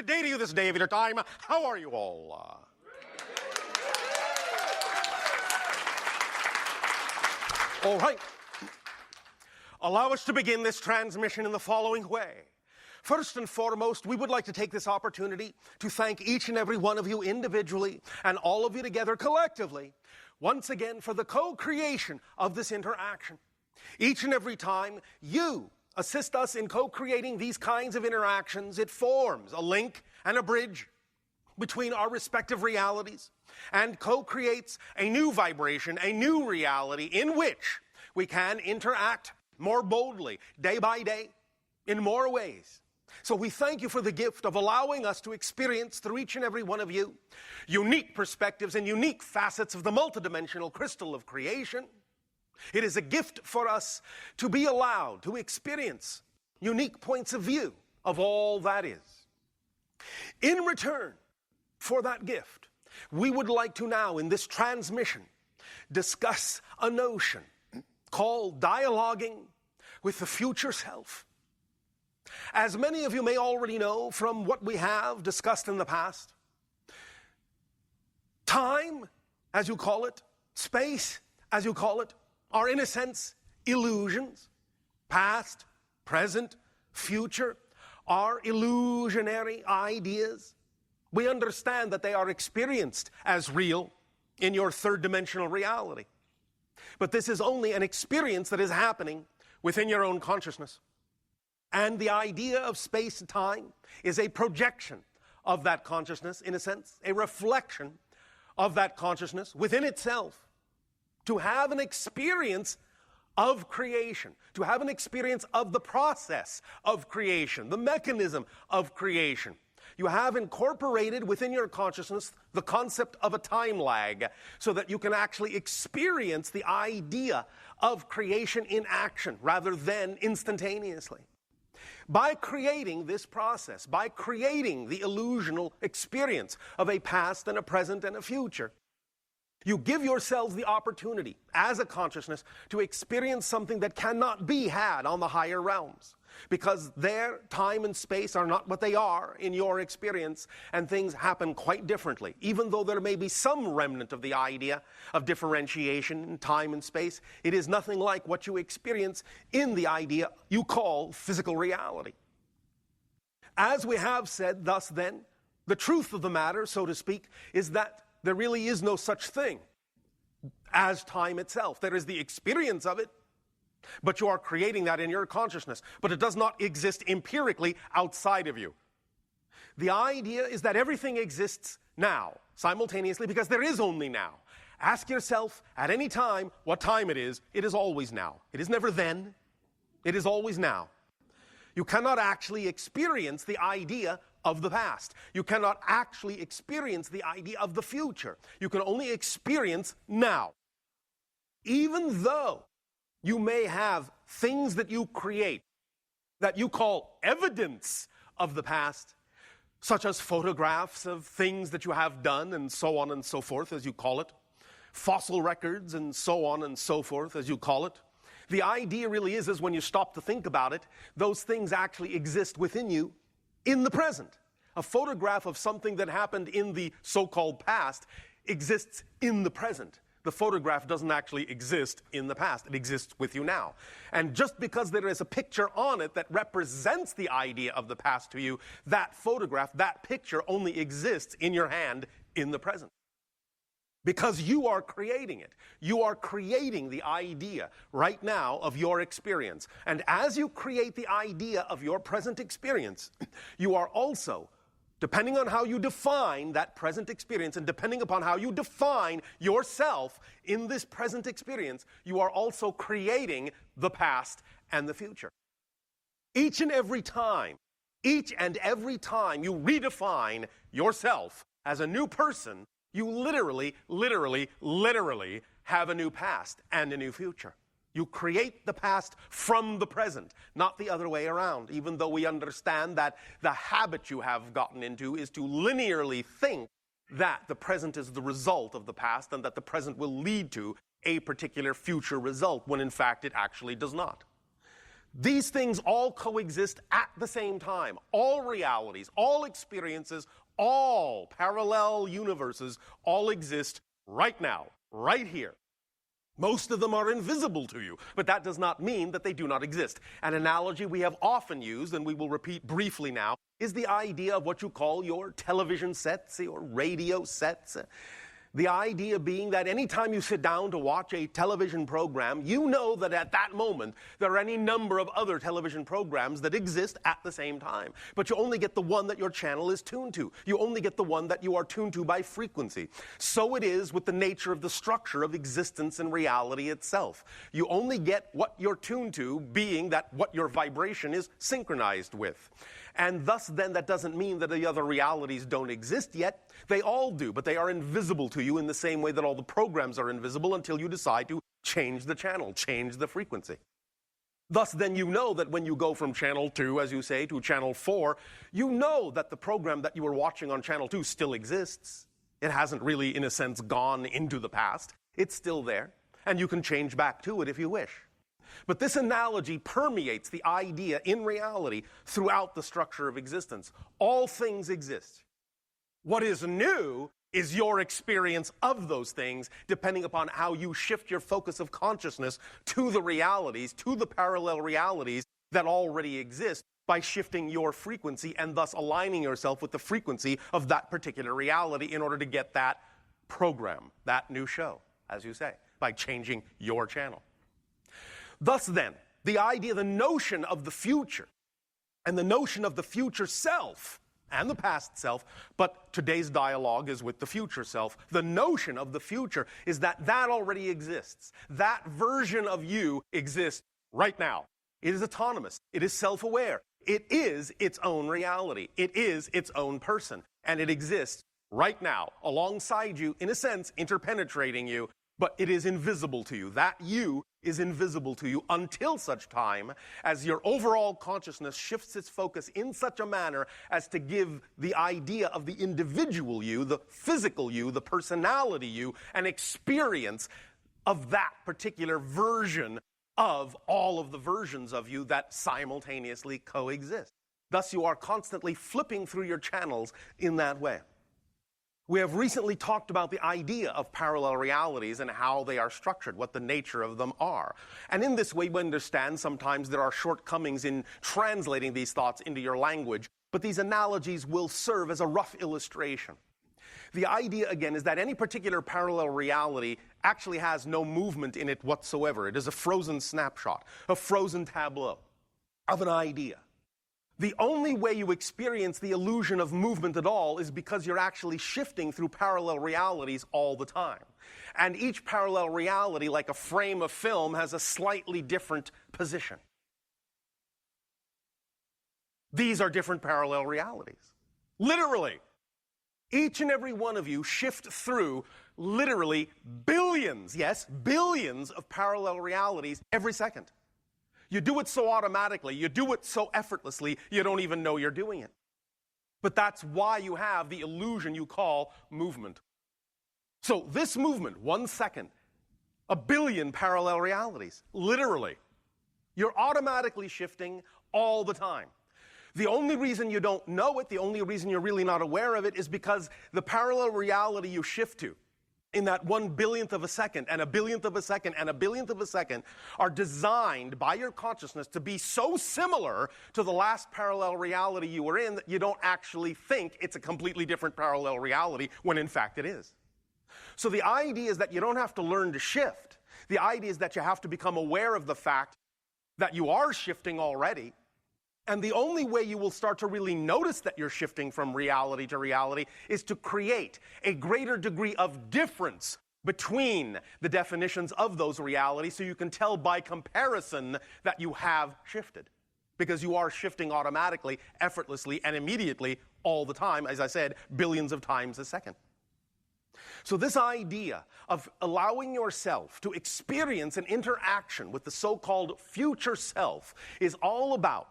good day to you this day of your time. How are you all? All right. Allow us to begin this transmission in the following way. First and foremost, we would like to take this opportunity to thank each and every one of you individually and all of you together collectively once again for the co-creation of this interaction. Each and every time you assist us in co-creating these kinds of interactions, it forms a link and a bridge between our respective realities and co-creates a new vibration, a new reality in which we can interact more boldly, day by day, in more ways. So we thank you for the gift of allowing us to experience through each and every one of you unique perspectives and unique facets of the multidimensional crystal of creation. It is a gift for us to be allowed to experience unique points of view of all that is. In return for that gift, we would like to now, in this transmission, discuss a notion called dialoguing with the future self. As many of you may already know from what we have discussed in the past, time, as you call it, space, as you call it, are in a sense illusions. Past, present, future are illusionary ideas. We understand that they are experienced as real in your third dimensional reality. But this is only an experience that is happening within your own consciousness. And the idea of space and time is a projection of that consciousness, in a sense, a reflection of that consciousness within itself. To have an experience of creation, to have an experience of the process of creation, the mechanism of creation. You have incorporated within your consciousness the concept of a time lag so that you can actually experience the idea of creation in action rather than instantaneously. By creating this process, by creating the illusional experience of a past and a present and a future, you give yourselves the opportunity as a consciousness to experience something that cannot be had on the higher realms. Because there, time and space are not what they are in your experience, and things happen quite differently. Even though there may be some remnant of the idea of differentiation in time and space, it is nothing like what you experience in the idea you call physical reality. As we have said, thus then, the truth of the matter, so to speak, is that there really is no such thing as time itself. There is the experience of it, but you are creating that in your consciousness. But it does not exist empirically outside of you. The idea is that everything exists now, simultaneously, because there is only now. Ask yourself at any time what time it is. It is always now. It is never then. It is always now. You cannot actually experience the idea of the past. You cannot actually experience the idea of the future. You can only experience now. Even though you may have things that you create that you call evidence of the past, such as photographs of things that you have done and so on and so forth, as you call it, fossil records and so on and so forth, as you call it. The idea really is when you stop to think about it, those things actually exist within you in the present. A photograph of something that happened in the so-called past exists in the present. The photograph doesn't actually exist in the past. It exists with you now. And just because there is a picture on it that represents the idea of the past to you, that photograph, that picture only exists in your hand in the present. Because you are creating it. You are creating the idea right now of your experience. And as you create the idea of your present experience, you are also, depending on how you define that present experience and depending upon how you define yourself in this present experience, you are also creating the past and the future. Each and every time you redefine yourself as a new person, you literally have a new past and a new future. You create the past from the present, not the other way around, even though we understand that the habit you have gotten into is to linearly think that the present is the result of the past and that the present will lead to a particular future result, when in fact it actually does not. These things all coexist at the same time. All realities, all experiences, all parallel universes all exist right now, right here. Most of them are invisible to you, but that does not mean that they do not exist. An analogy we have often used, and we will repeat briefly now, is the idea of what you call your television sets, your radio sets. The idea being that anytime you sit down to watch a television program, you know that at that moment there are any number of other television programs that exist at the same time. But you only get the one that your channel is tuned to. You only get the one that you are tuned to by frequency. So it is with the nature of the structure of existence and reality itself. You only get what you're tuned to, being that what your vibration is synchronized with. And thus then that doesn't mean that the other realities don't exist yet. They all do, but they are invisible to you in the same way that all the programs are invisible until you decide to change the channel, change the frequency. Thus then you know that when you go from channel 2, as you say, to channel 4, you know that the program that you were watching on channel 2 still exists. It hasn't really, in a sense, gone into the past. It's still there, and you can change back to it if you wish. But this analogy permeates the idea in reality throughout the structure of existence. All things exist. What is new is your experience of those things, depending upon how you shift your focus of consciousness to the realities, to the parallel realities that already exist, by shifting your frequency and thus aligning yourself with the frequency of that particular reality in order to get that program, that new show, as you say, by changing your channel. Thus then, the idea, the notion of the future, and the notion of the future self, and the past self, but today's dialogue is with the future self. The notion of the future is that that already exists. That version of you exists right now. It is autonomous. It is self-aware. It is its own reality. It is its own person. And it exists right now, alongside you, in a sense, interpenetrating you, but it is invisible to you. That you is invisible to you until such time as your overall consciousness shifts its focus in such a manner as to give the idea of the individual you, the physical you, the personality you, an experience of that particular version of all of the versions of you that simultaneously coexist. Thus, you are constantly flipping through your channels in that way. We have recently talked about the idea of parallel realities and how they are structured, what the nature of them are. And in this way, we understand sometimes there are shortcomings in translating these thoughts into your language, but these analogies will serve as a rough illustration. The idea, again, is that any particular parallel reality actually has no movement in it whatsoever. It is a frozen snapshot, a frozen tableau of an idea. The only way you experience the illusion of movement at all is because you're actually shifting through parallel realities all the time. And each parallel reality, like a frame of film, has a slightly different position. These are different parallel realities. Literally. Each and every one of you shift through literally billions, yes, billions of parallel realities every second. You do it so automatically, you do it so effortlessly, you don't even know you're doing it. But that's why you have the illusion you call movement. So this movement, 1 second, a billion parallel realities, literally. You're automatically shifting all the time. The only reason you don't know it, the only reason you're really not aware of it, is because the parallel reality you shift to, in that 1 billionth of a second, and a billionth of a second, and a billionth of a second, are designed by your consciousness to be so similar to the last parallel reality you were in that you don't actually think it's a completely different parallel reality, when in fact it is. So the idea is that you don't have to learn to shift. The idea is that you have to become aware of the fact that you are shifting already. And the only way you will start to really notice that you're shifting from reality to reality is to create a greater degree of difference between the definitions of those realities, so you can tell by comparison that you have shifted. Because you are shifting automatically, effortlessly, and immediately all the time, as I said, billions of times a second. So this idea of allowing yourself to experience an interaction with the so-called future self is all about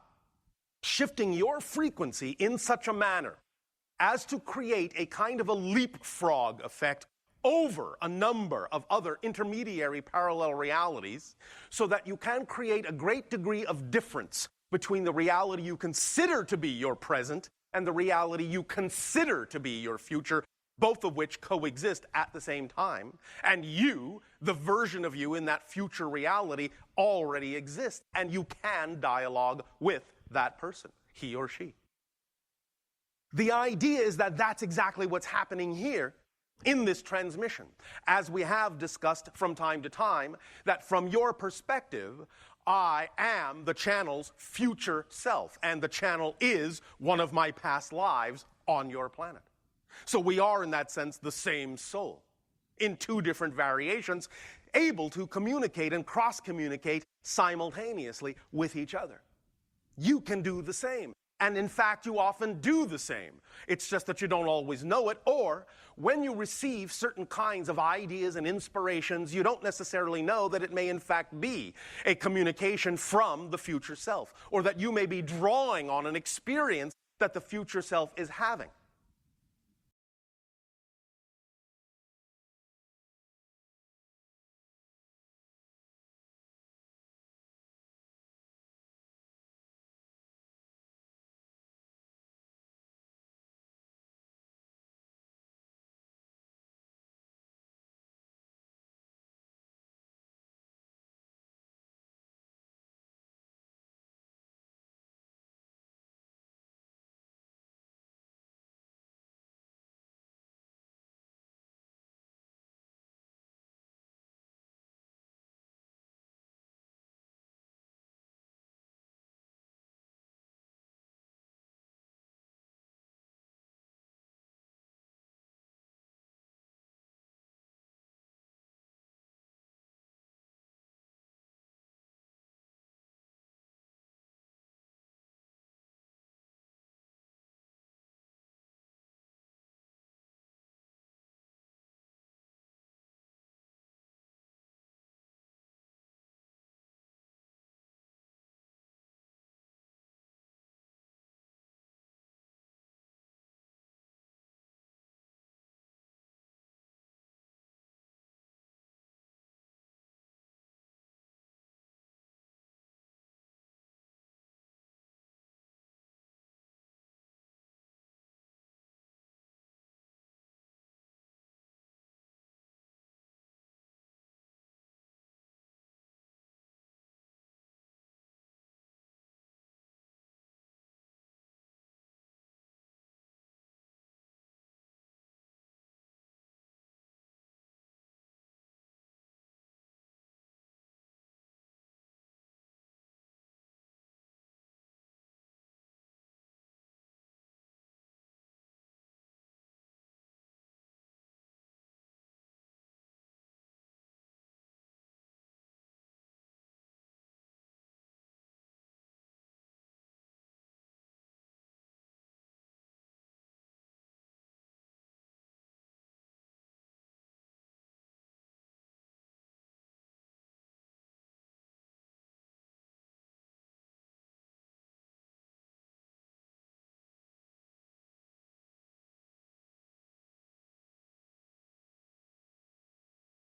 shifting your frequency in such a manner as to create a kind of a leapfrog effect over a number of other intermediary parallel realities so that you can create a great degree of difference between the reality you consider to be your present and the reality you consider to be your future, both of which coexist at the same time. And you, the version of you in that future reality, already exists, and you can dialogue with that person, he or she. The idea is that that's exactly what's happening here in this transmission, as we have discussed from time to time, that from your perspective, I am the channel's future self, and the channel is one of my past lives on your planet. So we are, in that sense, the same soul, in two different variations, able to communicate and cross-communicate simultaneously with each other. You can do the same. And in fact, you often do the same. It's just that you don't always know it, or when you receive certain kinds of ideas and inspirations, you don't necessarily know that it may in fact be a communication from the future self, or that you may be drawing on an experience that the future self is having.